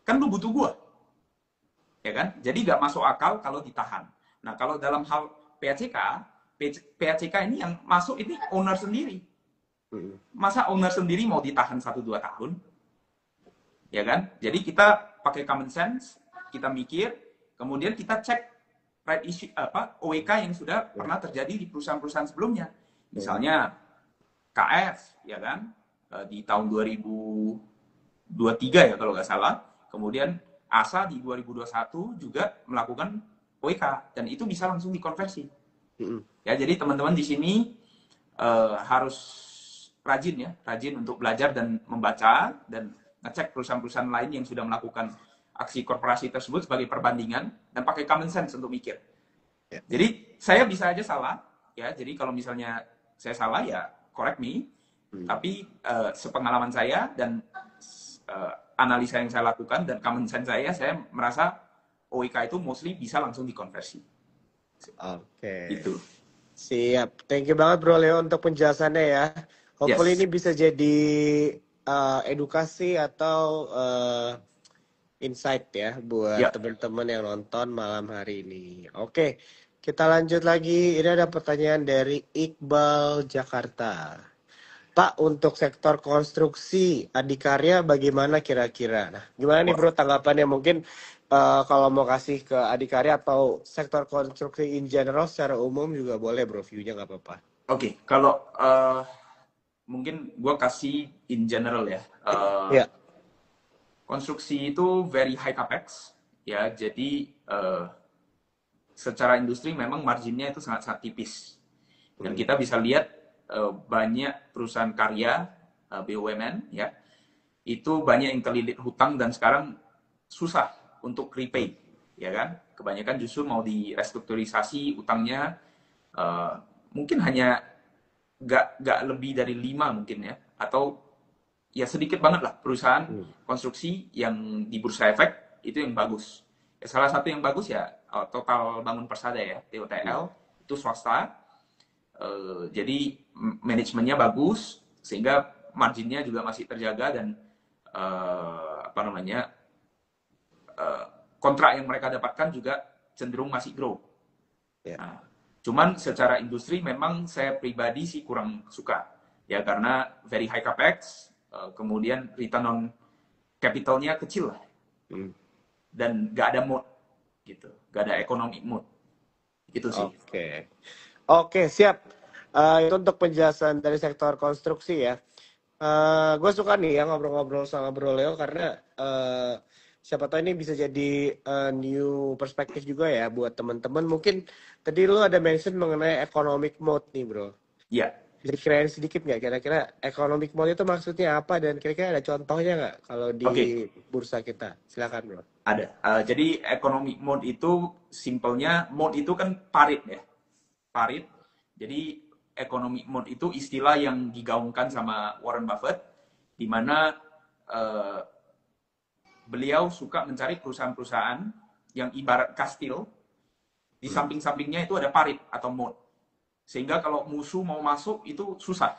Kan lu butuh gue, ya kan? Jadi nggak masuk akal kalau ditahan. Nah kalau dalam hal PACK ini yang masuk ini owner sendiri. Masa owner sendiri mau ditahan 1-2 tahun? Ya kan? Jadi kita pakai common sense, kita mikir, kemudian kita cek right issue OWK yang sudah pernah terjadi di perusahaan-perusahaan sebelumnya. Misalnya KF, ya kan? Di tahun 2023 ya kalau nggak salah. Kemudian ASA di 2021 juga melakukan OWK dan itu bisa langsung dikonversi. Ya, jadi teman-teman di sini harus rajin untuk belajar dan membaca dan ngecek perusahaan-perusahaan lain yang sudah melakukan aksi korporasi tersebut sebagai perbandingan dan pakai common sense untuk mikir. Jadi saya bisa aja salah, ya. Jadi kalau misalnya saya salah ya correct me. Tapi sepengalaman saya dan analisa yang saya lakukan dan common sense saya merasa OWK itu mostly bisa langsung dikonversi. Itu. Siap. Thank you banget Bro Leo untuk penjelasannya ya. Hopefully ini bisa jadi edukasi atau insight ya buat teman-teman yang nonton malam hari ini. Oke, kita lanjut lagi. Ini ada pertanyaan dari Iqbal Jakarta. Pak, untuk sektor konstruksi adikarya bagaimana kira-kira? Nah, gimana nih Bro tanggapannya? Mungkin kalau mau kasih ke adikarya atau sektor konstruksi in general secara umum juga boleh Bro, view-nya nggak apa-apa. Oke, kalau mungkin gue kasih in general ya. Konstruksi itu very high capex, ya. Jadi secara industri memang marginnya itu sangat-sangat tipis. Dan kita bisa lihat banyak perusahaan karya BUMN, ya, itu banyak yang terlilit hutang dan sekarang susah untuk repay, ya kan? Kebanyakan justru mau direstrukturisasi utangnya, mungkin hanya nggak lebih dari 5 mungkin ya, atau ya sedikit banget lah perusahaan konstruksi yang di Bursa Efek itu yang bagus. Ya, salah satu yang bagus ya Total Bangun Persada ya, TOTL, itu swasta. Jadi manajemennya bagus sehingga marginnya juga masih terjaga dan kontrak yang mereka dapatkan juga cenderung masih grow. Nah, cuman secara industri memang saya pribadi sih kurang suka ya, karena very high capex, kemudian return on capitalnya kecil lah, dan nggak ada mood gitu, nggak ada economic mood gitu sih. Oke, siap. Itu untuk penjelasan dari sektor konstruksi ya. Gue suka nih ya ngobrol-ngobrol sama Bro Leo karena siapa tahu ini bisa jadi new perspektif juga ya buat teman-teman. Mungkin tadi lu ada mention mengenai economic mode nih Bro. Iya. Jadi kirain sedikit nggak kira-kira economic mode itu maksudnya apa dan kira-kira ada contohnya nggak kalau di bursa kita? Silakan Bro. Ada. Jadi economic mode itu simpelnya, mode itu kan parit ya. Parit. Jadi economic mode itu istilah yang digaungkan sama Warren Buffett, di mana beliau suka mencari perusahaan-perusahaan yang ibarat kastil, di samping-sampingnya itu ada parit atau moat. Sehingga kalau musuh mau masuk itu susah.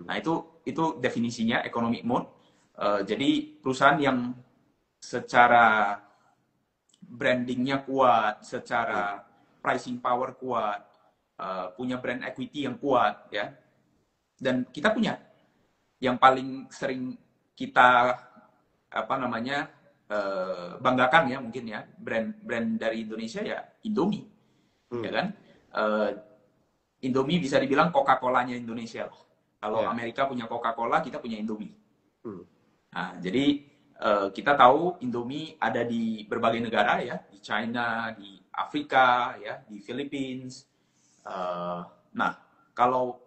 Nah itu definisinya economic moat. Jadi perusahaan yang secara brandingnya kuat, secara pricing power kuat, punya brand equity yang kuat, ya. Dan kita punya yang paling sering kita banggakan ya mungkin ya, brand dari Indonesia ya Indomie, ya kan? Indomie bisa dibilang Coca-Colanya Indonesia lah. Kalau Amerika punya Coca-Cola, kita punya Indomie. Nah, jadi kita tahu Indomie ada di berbagai negara ya, di China, di Afrika, ya, di Philippines. Nah, kalau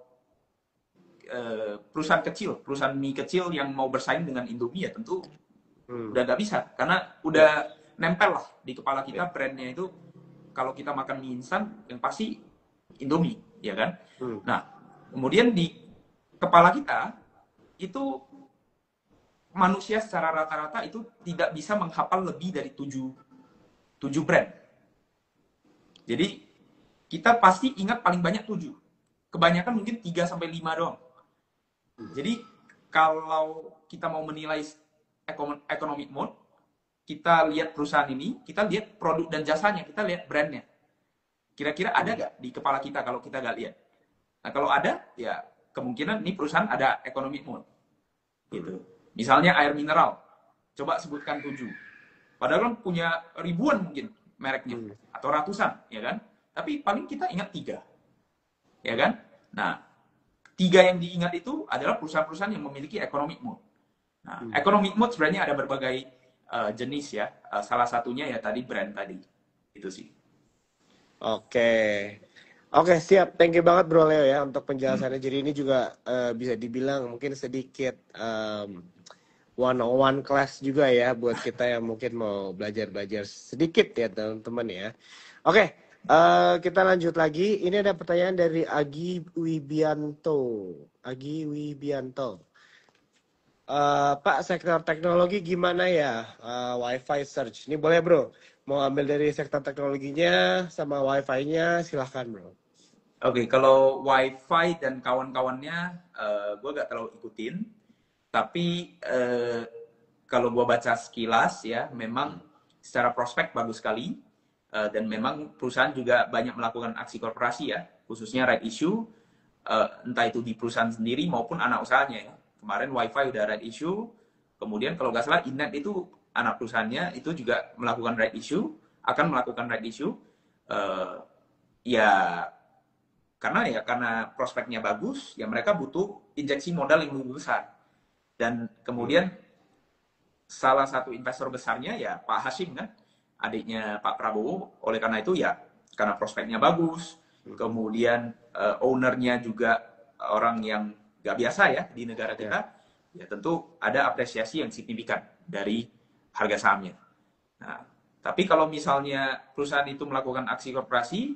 perusahaan kecil, perusahaan mie kecil yang mau bersaing dengan Indomie ya tentu udah nggak bisa, karena udah nempel lah di kepala kita brandnya itu. Kalau kita makan mie instan, yang pasti Indomie, ya kan? Nah, kemudian di kepala kita itu manusia secara rata-rata itu tidak bisa menghafal lebih dari 7 brand. Jadi kita pasti ingat paling banyak 7. Kebanyakan mungkin 3 sampai 5 doang. Jadi kalau kita mau menilai economic mode, kita lihat perusahaan ini, kita lihat produk dan jasanya, kita lihat brandnya. Kira-kira ada nggak di kepala kita kalau kita nggak lihat? Nah, kalau ada, ya kemungkinan ini perusahaan ada economic mode. Gitu. Misalnya air mineral, coba sebutkan 7. Padahal kan punya ribuan mungkin mereknya, atau ratusan, ya kan? Tapi paling kita ingat 3, ya kan? Nah, 3 yang diingat itu adalah perusahaan-perusahaan yang memiliki economic mode. Nah, economic mode sebenarnya ada berbagai jenis ya. Salah satunya ya tadi brand tadi. Itu sih. Oke. Oke, siap. Thank you banget Bro Leo ya untuk penjelasannya. Jadi ini juga bisa dibilang mungkin sedikit one-on-one class juga ya buat kita yang mungkin mau belajar-belajar sedikit ya teman-teman ya. Oke, kita lanjut lagi. Ini ada pertanyaan dari Agi Wibianto. Agi Wibianto. Pak, sektor teknologi gimana ya? Wi-Fi search. Ini boleh bro. Mau ambil dari sektor teknologinya sama Wi-Fi-nya, silahkan bro. Oke, kalau Wi-Fi dan kawan-kawannya, gue gak terlalu ikutin. Tapi kalau gue baca sekilas ya, memang secara prospek bagus sekali. Dan memang perusahaan juga banyak melakukan aksi korporasi ya, khususnya right issue, entah itu di perusahaan sendiri maupun anak usahanya ya. Kemarin Wi-Fi udah right issue, kemudian kalau nggak salah Inet itu anak perusahaannya itu juga melakukan right issue, akan melakukan right issue. Ya karena prospeknya bagus, ya mereka butuh injeksi modal yang lebih besar. Dan kemudian salah satu investor besarnya ya Pak Hashim kan, adiknya Pak Prabowo. Oleh karena itu ya karena prospeknya bagus, kemudian ownernya juga orang yang gak biasa ya di negara kita, ya tentu ada apresiasi yang signifikan dari harga sahamnya. Nah, tapi kalau misalnya perusahaan itu melakukan aksi korporasi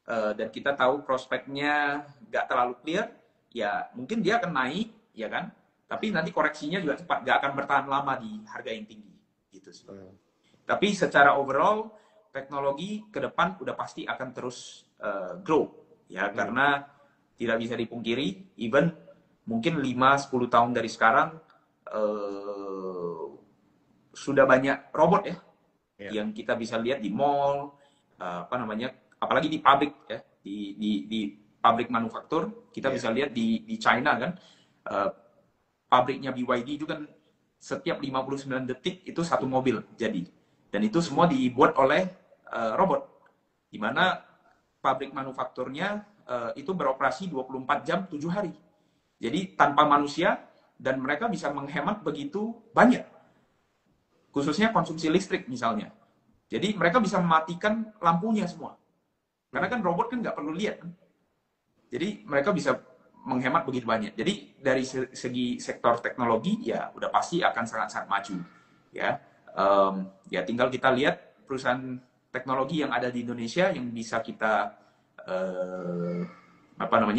dan kita tahu prospeknya gak terlalu clear, ya mungkin dia akan naik, ya kan? Tapi nanti koreksinya juga cepat, gak akan bertahan lama di harga yang tinggi, gitu sih. Tapi secara overall teknologi ke depan udah pasti akan terus grow, ya karena tidak bisa dipungkiri, even mungkin 5-10 tahun dari sekarang sudah banyak robot ya, yang kita bisa lihat di mall, apalagi di pabrik ya, di pabrik manufaktur kita bisa lihat di China kan, pabriknya BYD itu kan setiap 59 detik itu satu mobil jadi, dan itu semua dibuat oleh robot, di mana pabrik manufakturnya itu beroperasi 24 jam 7 hari. Jadi tanpa manusia, dan mereka bisa menghemat begitu banyak. Khususnya konsumsi listrik misalnya. Jadi mereka bisa mematikan lampunya semua. Karena kan robot kan nggak perlu lihat. Kan? Jadi mereka bisa menghemat begitu banyak. Jadi dari segi sektor teknologi ya udah pasti akan sangat-sangat maju. Ya, ya tinggal kita lihat perusahaan teknologi yang ada di Indonesia yang bisa kita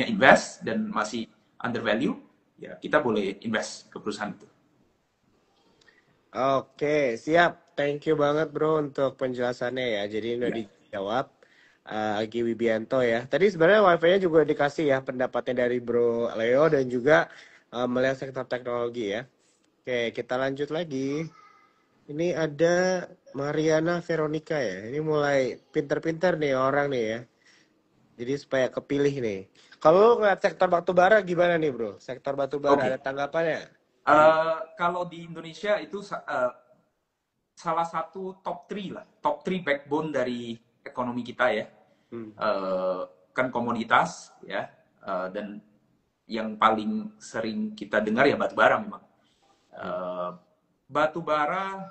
invest dan masih under value, ya kita boleh invest ke perusahaan itu. Oke, siap. Thank you banget bro untuk penjelasannya ya. Jadi udah dijawab Agi Wibianto ya. Tadi sebenarnya Wi-Fi-nya juga dikasih ya pendapatnya dari Bro Leo dan juga melihat sektor teknologi ya. Oke, kita lanjut lagi. Ini ada Mariana Veronica ya. Ini mulai pinter-pinter nih orang nih ya. Jadi supaya kepilih nih. Kalau ngeliat sektor batubara gimana nih bro? Sektor batubara ada tanggapannya? Kalau di Indonesia itu salah satu top 3 lah. Top 3 backbone dari ekonomi kita ya. Kan komoditas ya. Dan yang paling sering kita dengar ya batubara memang. Batubara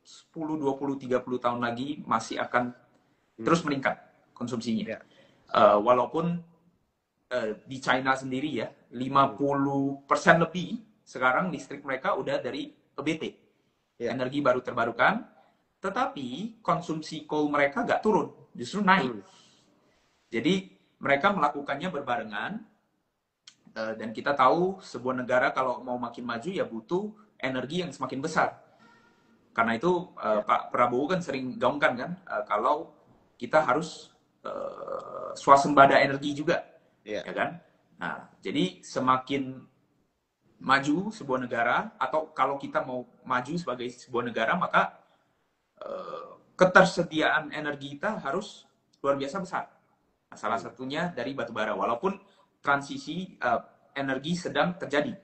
10, 20, 30 tahun lagi masih akan terus meningkat konsumsinya. Ya. Walaupun di China sendiri ya 50% lebih sekarang listrik mereka udah dari EBT, Ya. energi baru terbarukan, tetapi konsumsi coal mereka nggak turun, justru naik. Jadi mereka melakukannya berbarengan, dan kita tahu sebuah negara kalau mau makin maju ya butuh energi yang semakin besar. Karena itu Pak Prabowo kan sering gaungkan kan, kalau kita harus swasembada energi juga, ya kan? Nah, jadi semakin maju sebuah negara, atau kalau kita mau maju sebagai sebuah negara, maka ketersediaan energi kita harus luar biasa besar. Nah, salah satunya dari batu bara. Walaupun transisi energi sedang terjadi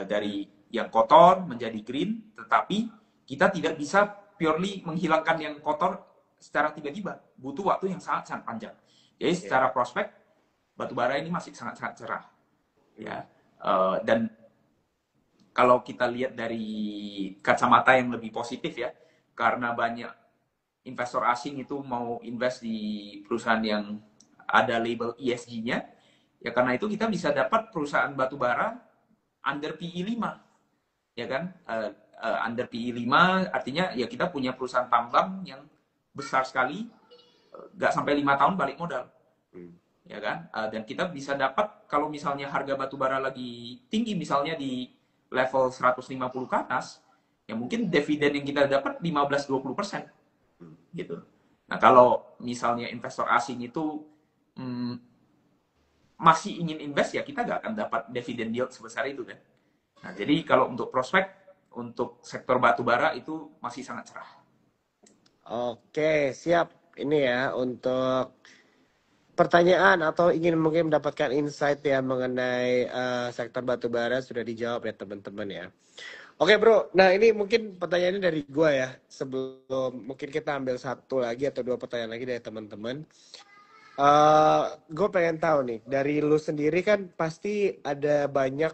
dari yang kotor menjadi green, tetapi kita tidak bisa purely menghilangkan yang kotor secara tiba-tiba. Butuh waktu yang sangat-sangat panjang. Jadi secara prospek batu bara ini masih sangat-sangat cerah. Ya, dan kalau kita lihat dari kacamata yang lebih positif ya, karena banyak investor asing itu mau invest di perusahaan yang ada label ESG-nya, ya karena itu kita bisa dapat perusahaan batubara under PE 5, ya kan? Under PE 5 artinya ya kita punya perusahaan tambang yang besar sekali, nggak sampai 5 tahun balik modal, ya kan? Dan kita bisa dapat kalau misalnya harga batubara lagi tinggi, misalnya di level 150 ke atas, ya mungkin dividen yang kita dapat 15-20%. Gitu. Nah, kalau misalnya investor asing itu masih ingin invest, ya kita nggak akan dapat dividen yield sebesar itu kan. Nah, jadi kalau untuk prospek untuk sektor batubara itu masih sangat cerah. Oke, siap. Ini ya untuk pertanyaan atau ingin mungkin mendapatkan insight ya mengenai sektor batubara sudah dijawab ya teman-teman ya. Oke bro, nah ini mungkin pertanyaannya dari gua ya. Sebelum mungkin kita ambil satu lagi atau dua pertanyaan lagi dari teman-teman. Gue pengen tahu nih, dari lu sendiri kan pasti ada banyak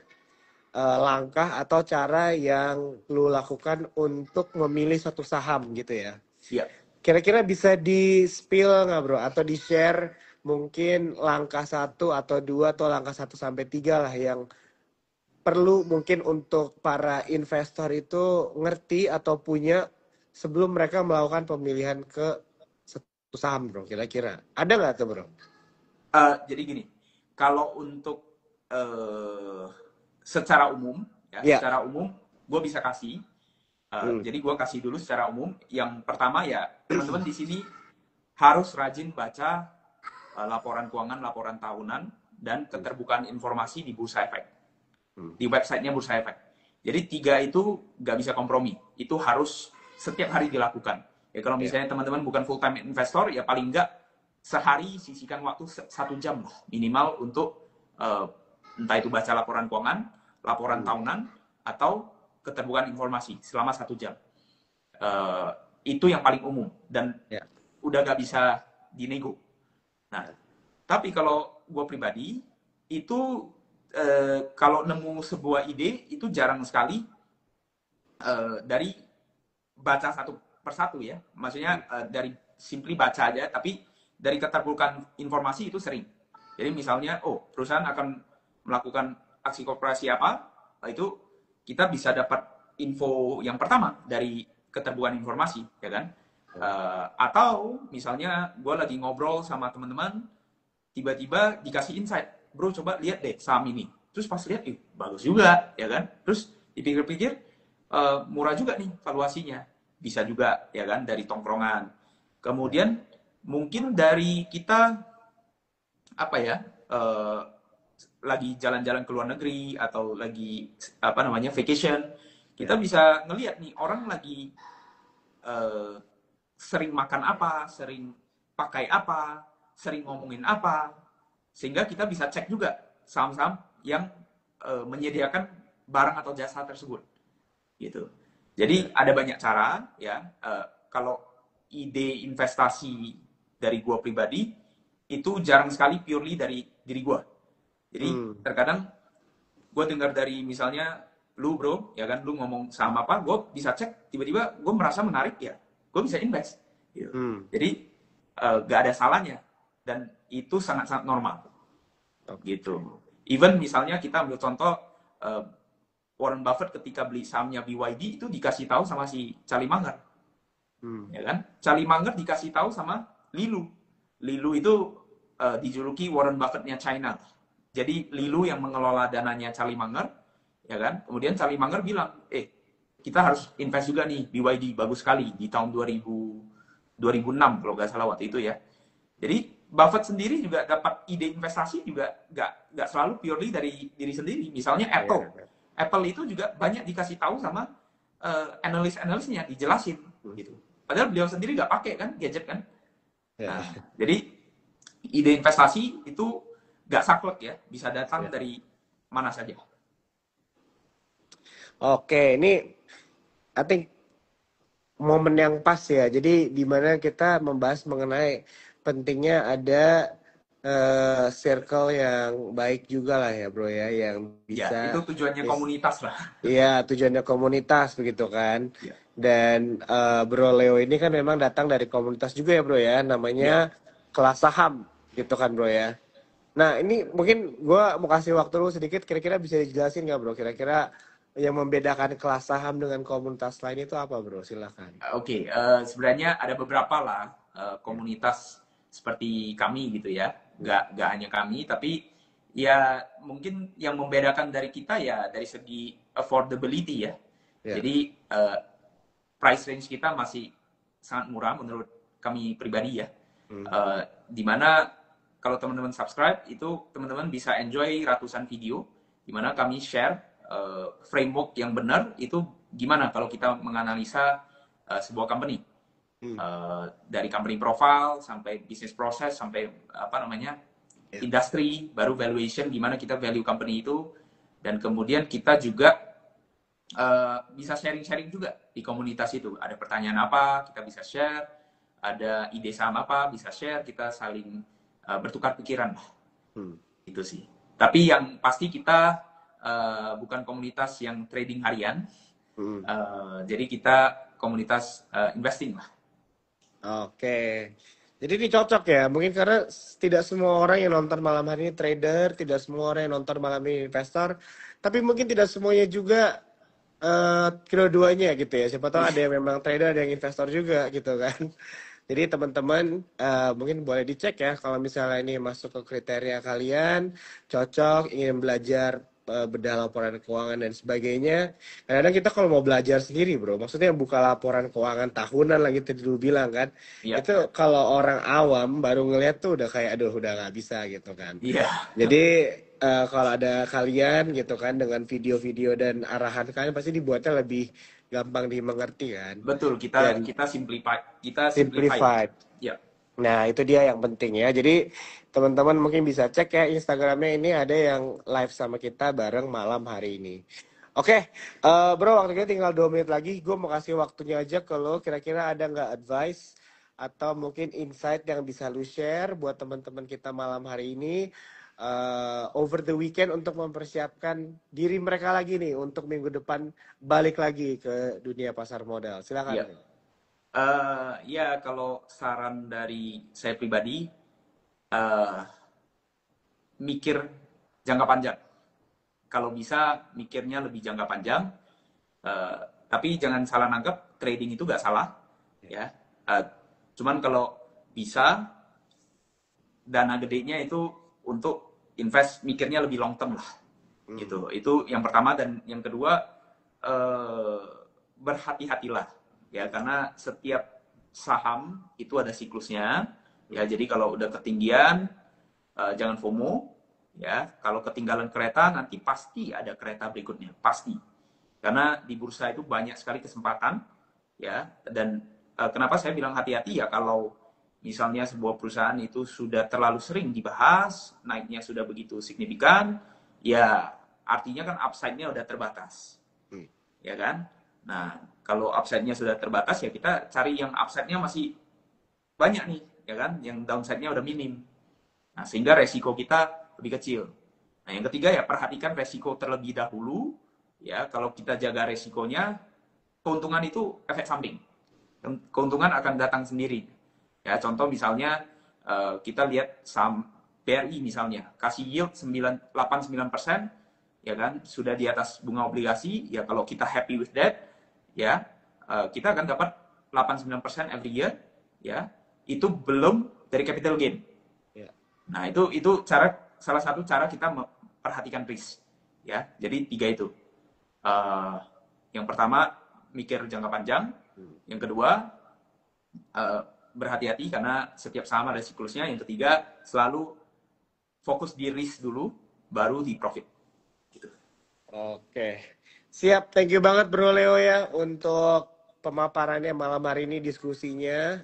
langkah atau cara yang lu lakukan untuk memilih satu saham gitu ya. Iya. Kira-kira bisa di-spill nggak bro? Atau di-share mungkin langkah 1 atau 2 atau langkah 1 sampai 3 lah yang perlu mungkin untuk para investor itu ngerti atau punya sebelum mereka melakukan pemilihan ke satu saham bro, kira-kira. Ada nggak tuh bro? Jadi gini, kalau untuk secara umum, ya, secara umum gue bisa kasih. Jadi gue kasih dulu secara umum. Yang pertama ya, teman-teman di sini harus rajin baca laporan keuangan, laporan tahunan, dan keterbukaan informasi di Bursa Efek. Di websitenya Bursa Efek. Jadi 3 itu nggak bisa kompromi. Itu harus setiap hari dilakukan. Ya kalau misalnya teman-teman bukan full time investor, ya paling nggak sehari sisihkan waktu 1 jam minimal untuk entah itu baca laporan keuangan, laporan tahunan, atau keterbukaan informasi selama 1 jam. Itu yang paling umum dan udah gak bisa dinego. Nah, tapi kalau gue pribadi itu kalau nemu sebuah ide itu jarang sekali dari baca satu persatu ya. Maksudnya dari simply baca aja, tapi dari keterbukaan informasi itu sering. Jadi misalnya, perusahaan akan melakukan aksi korporasi apa, itu kita bisa dapat info yang pertama dari keterbukaan informasi, ya kan? Atau misalnya gue lagi ngobrol sama teman-teman, tiba-tiba dikasih insight, bro coba lihat deh saham ini. Terus pas lihat, bagus juga, ya kan? Terus dipikir-pikir, murah juga nih valuasinya. Bisa juga, ya kan, dari tongkrongan. Kemudian mungkin dari kita, apa ya, lagi jalan-jalan ke luar negeri atau lagi vacation, kita bisa ngelihat nih orang lagi sering makan apa, sering pakai apa, sering ngomongin apa, sehingga kita bisa cek juga saham-saham yang menyediakan barang atau jasa tersebut, gitu. Jadi ada banyak cara ya. Kalau ide investasi dari gua pribadi itu jarang sekali purely dari diri gua. Jadi terkadang gue dengar dari misalnya lu bro, ya kan, lu ngomong saham apa, gue bisa cek, tiba-tiba gue merasa menarik ya, gue bisa invest. Gitu. Jadi nggak ada salahnya, dan itu sangat-sangat normal Oke. gitu. Even misalnya kita ambil contoh uh, Warren Buffett ketika beli sahamnya BYD itu dikasih tahu sama si Charlie Munger, ya kan? Charlie Munger dikasih tahu sama Lilu. Lilu itu dijuluki Warren Buffett-nya China. Jadi Lilu yang mengelola dananya Charlie Munger, ya kan? Kemudian Charlie Munger bilang, kita harus invest juga nih BYD, bagus sekali di tahun 2006 kalau nggak salah waktu itu ya. Jadi Buffett sendiri juga dapat ide investasi juga nggak selalu purely dari diri sendiri. Misalnya Apple, Apple itu juga banyak dikasih tahu sama analis-analisnya, dijelasin gitu. Padahal beliau sendiri nggak pakai kan gadget kan. Nah, jadi ide investasi itu nggak saklek ya, bisa datang dari mana saja. Oke, ini I think momen yang pas ya. Jadi di mana kita membahas mengenai pentingnya ada circle yang baik juga lah ya bro ya, yang Ya, bisa itu tujuannya komunitas lah. Iya, tujuannya komunitas begitu kan. Ya. Dan Bro Leo ini kan memang datang dari komunitas juga ya bro ya, namanya Kelas Saham gitu kan bro ya. Nah ini mungkin gue mau kasih waktu lu sedikit, kira-kira bisa dijelasin nggak bro? Kira-kira yang membedakan kelas saham dengan komunitas lain itu apa bro? Silakan. Oke, sebenarnya ada beberapa lah komunitas seperti kami gitu ya. Nggak hanya kami, tapi ya mungkin yang membedakan dari kita ya dari segi affordability ya. Ya. Jadi price range kita masih sangat murah menurut kami pribadi ya. Dimana kalau teman-teman subscribe itu teman-teman bisa enjoy ratusan video, dimana kami share framework yang benar itu gimana kalau kita menganalisa sebuah company. Dari company profile sampai business process sampai apa namanya industri, baru valuation, gimana kita value company itu, dan kemudian kita juga bisa sharing-sharing juga di komunitas itu. Ada pertanyaan apa kita bisa share, ada ide saham apa bisa share, kita saling bertukar pikiran lah. Itu sih. Tapi yang pasti kita bukan komunitas yang trading harian. Jadi kita komunitas investing lah. Oke. Jadi ini cocok ya, mungkin karena tidak semua orang yang nonton malam hari ini trader, tidak semua orang yang nonton malam ini investor, tapi mungkin tidak semuanya juga kedua-duanya gitu ya. Siapa tahu ada yang memang trader, ada yang investor juga gitu kan. Jadi teman-teman mungkin boleh dicek ya kalau misalnya ini masuk ke kriteria kalian, cocok, ingin belajar bedah laporan keuangan dan sebagainya. Kadang-kadang kita kalau mau belajar sendiri bro, maksudnya buka laporan keuangan tahunan lah gitu dulu bilang kan, itu kalau orang awam baru ngeliat tuh udah kayak aduh udah nggak bisa gitu kan. Jadi kalau ada kalian gitu kan dengan video-video dan arahan kalian pasti dibuatnya lebih gampang dimengerti kan. Betul, kita simplified. Ya. Nah itu dia yang penting ya. Jadi teman-teman mungkin bisa cek ya Instagramnya, ini ada yang live sama kita bareng malam hari ini. Oke, bro waktu kita tinggal 2 menit lagi. Gue mau kasih waktunya aja ke lo. Kira-kira ada nggak advice atau mungkin insight yang bisa lu share buat teman-teman kita malam hari ini over the weekend untuk mempersiapkan diri mereka lagi nih untuk minggu depan balik lagi ke dunia pasar modal. Silakan. Ya kalau saran dari saya pribadi, mikir jangka panjang. Kalau bisa mikirnya lebih jangka panjang, tapi jangan salah nangkep, trading itu nggak salah, ya. Cuman kalau bisa dana gedenya itu untuk invest, mikirnya lebih long term lah, gitu. Itu yang pertama, dan yang kedua berhati-hatilah, ya, karena setiap saham itu ada siklusnya, ya. Jadi kalau udah ketinggian, jangan FOMO, ya. Kalau ketinggalan kereta nanti pasti ada kereta berikutnya, pasti. Karena di bursa itu banyak sekali kesempatan, ya. Dan kenapa saya bilang hati-hati ya, kalau misalnya sebuah perusahaan itu sudah terlalu sering dibahas, naiknya sudah begitu signifikan, ya artinya kan upside-nya udah terbatas, ya kan? Nah, kalau upside-nya sudah terbatas, ya kita cari yang upside-nya masih banyak nih, ya kan? Yang downside-nya udah minim. Nah, sehingga resiko kita lebih kecil. Nah, yang ketiga ya perhatikan resiko terlebih dahulu, ya. Kalau kita jaga resikonya, keuntungan itu efek samping. Keuntungan akan datang sendiri. Ya, contoh misalnya kita lihat saham BRI misalnya, kasih yield 8-9%, ya kan, sudah di atas bunga obligasi, ya kalau kita happy with that, ya, kita akan dapat 8-9% every year, ya, itu belum dari capital gain. Ya. Nah, itu salah satu cara kita memperhatikan risk, ya. Jadi 3 itu. Yang pertama, mikir jangka panjang. Yang kedua, berhati-hati karena setiap saham ada siklusnya. Yang ketiga, selalu fokus di risk dulu, baru di profit. Gitu. Oke, siap. Thank you banget Bro Leo ya untuk pemaparannya malam hari ini, diskusinya.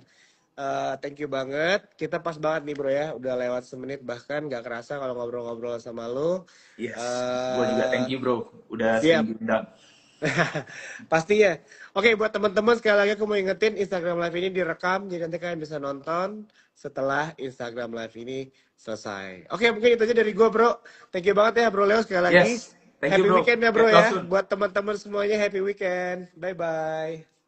Thank you banget. Kita pas banget nih Bro ya, udah lewat semenit bahkan gak kerasa kalau ngobrol-ngobrol sama lo. Yes, gue juga thank you bro, udah Siap. sering diundang. Pastinya. Oke, buat teman-teman sekali lagi aku mau ingetin Instagram Live ini direkam, jadi nanti kalian bisa nonton setelah Instagram Live ini selesai. Oke, mungkin itu aja dari gue Bro. Thank you banget ya Bro Leo sekali lagi. Yes, thank you Happy bro. weekend ya Bro Get well ya. soon. Buat teman-teman semuanya happy weekend. Bye-bye.